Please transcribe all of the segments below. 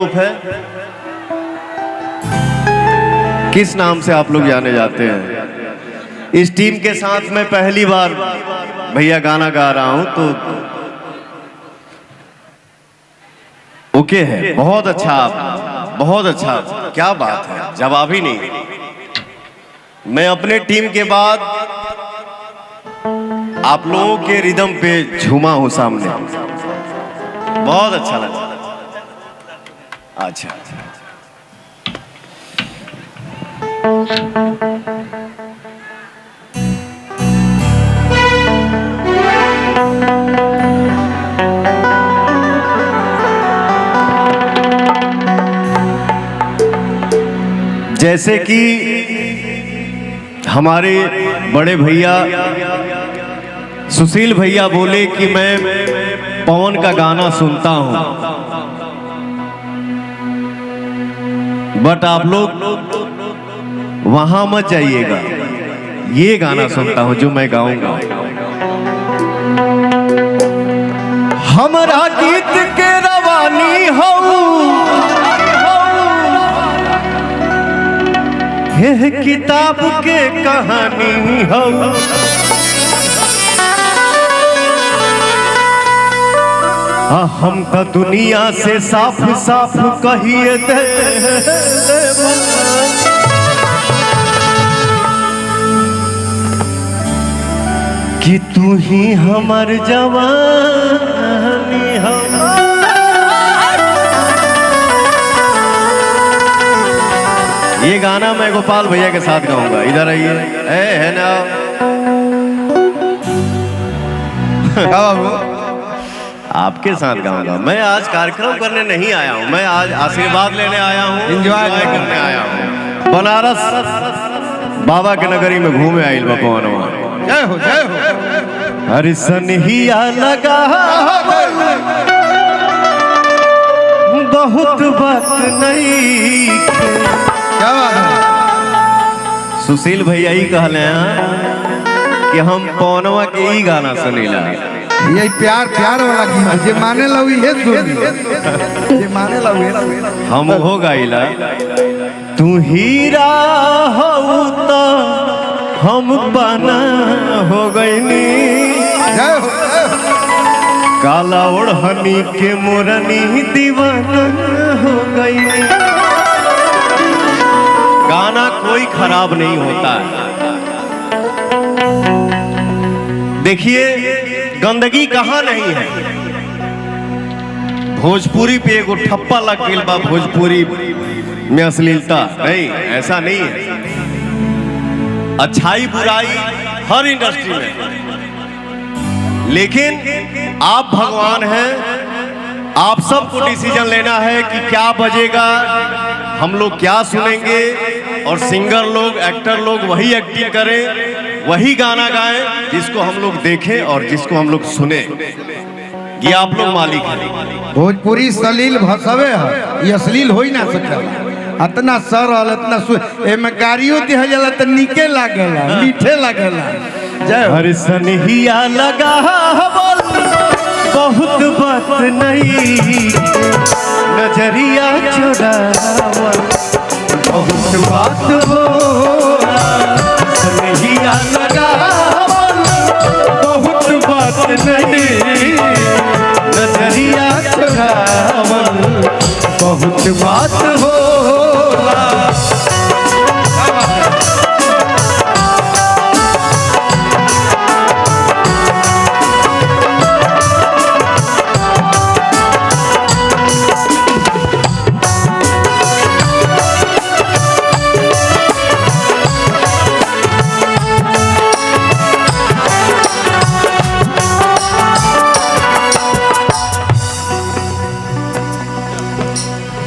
है किस नाम से आप लोग जाने जाते हैं? इस टीम के साथ मैं पहली बार भैया गाना गा रहा हूं तो ओके है। बहुत अच्छा, बहुत अच्छा, क्या बात है, जवाब ही नहीं। मैं अपने टीम के बाद आप लोगों के रिदम पे झूमा हूं सामने, बहुत अच्छा लगा। अच्छा जैसे कि हमारे बड़े भैया सुशील भैया बोले कि मैं पवन का गाना सुनता हूं, बट आप लोग वहां मत जाइएगा, ये गाना सुनता हूं जो मैं गाऊंगा। हमरा गीत के रवानी हो, यह किताब के कहानी हो, हम तो दुनिया से साफ साफ कहिए दे कि तू ही हमार जवानी हो। ये गाना मैं गोपाल भैया के साथ गाऊंगा, इधर आइए। है ना आपके साथ गाऊंगा। मैं आज कार्यक्रम करने नहीं आया हूं, मैं आज आशीर्वाद लेने आया हूं, एंजॉय करने आया हूं। बनारस बाबा के नगरी में घूमे आइल बपवनवा। जय हो जय हो। हरि सनहिया लगा बहुत बात नहीं। क्या बात है? सुशील भैया ही कहले हैं कि हम पवनवा के ही गाना सुनीला। ये प्यार प्यार वाला गीत जे माने लवी है सुनी, जे माने लवी है हम हो गाइला। तू हीरा हो तो हम पाना हो गईनी, जय हो। काला ओढ़नी के मोरनी दीवाना हो गईनी। गाना कोई खराब नहीं होता है। देखिए गंदगी कहाँ नहीं है। भोजपुरी पे एगो ठप्पा लग गई बा, भोजपुरी में अश्लीलता नहीं, ऐसा नहीं है। अच्छाई बुराई हर इंडस्ट्री में, लेकिन आप भगवान हैं, आप सबको डिसीजन लेना है कि क्या बजेगा, हम लोग क्या सुनेंगे, और सिंगर लोग एक्टर लोग वही एक्टिंग करें, वही गाना गाएं जिसको हम लोग देखें और जिसको हम लोग सुने। ये आप लोग मालिक हैं। भोजपुरी सलील भसवे है, ये अश्लील हो ही ना सकता। इतना सरल, इतना एमे गाड़ियों दिया जाला त नीके लागेला, मीठे लागेला। जय हो। हरि सनहिया लगा बहुत बात नहीं, नजरिया चुरावल बहुत बात हो। सनहिया लगा बहुत बात नहीं, नजरिया चुरावल बहुत बात हो।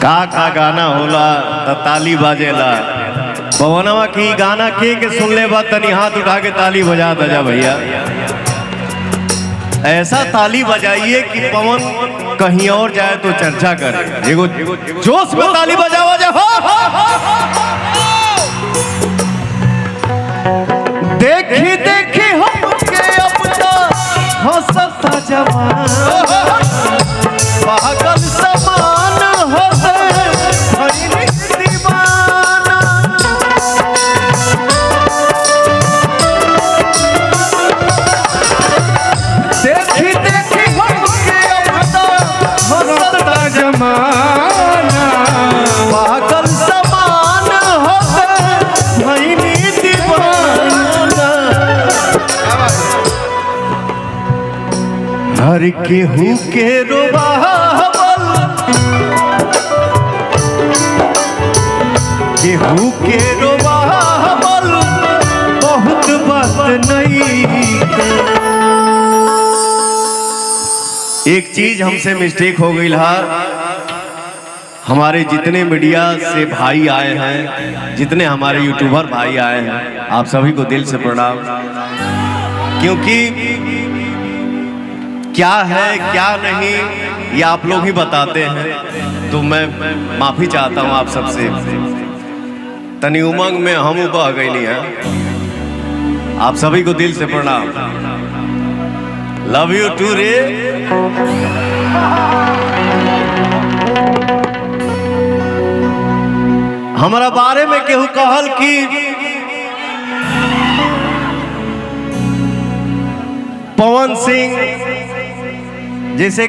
का गाना होला त ताली बाजेला। पवनवा की गाना के सुनले बा तनी हाथ उठा के ताली बजा दजा भैया। ऐसा ताली बजाइए कि पवन कहीं और जाए तो चर्चा करे। एगो जोश में ताली बजावा जा। देखी देखी हमके अपना हंसता जवान, पागल समान हो गए हर केहू के रोवावल, केहू के रोवावल बहुत बात नहीं। एक चीज हमसे मिस्टेक हो गई है, हमारे जितने मीडिया से भाई आए हैं, जितने हमारे यूट्यूबर भाई आए हैं, आप सभी को दिल से प्रणाम। क्योंकि क्या है क्या नहीं ये आप लोग ही बताते हैं, तो मैं माफी चाहता हूं आप सबसे। तनी उमंग में हम बह गई नहीं है। आप सभी को दिल से प्रणाम। लव यू टू रे। हमारा बारे में केहू कहल कि पवन सिंह जैसे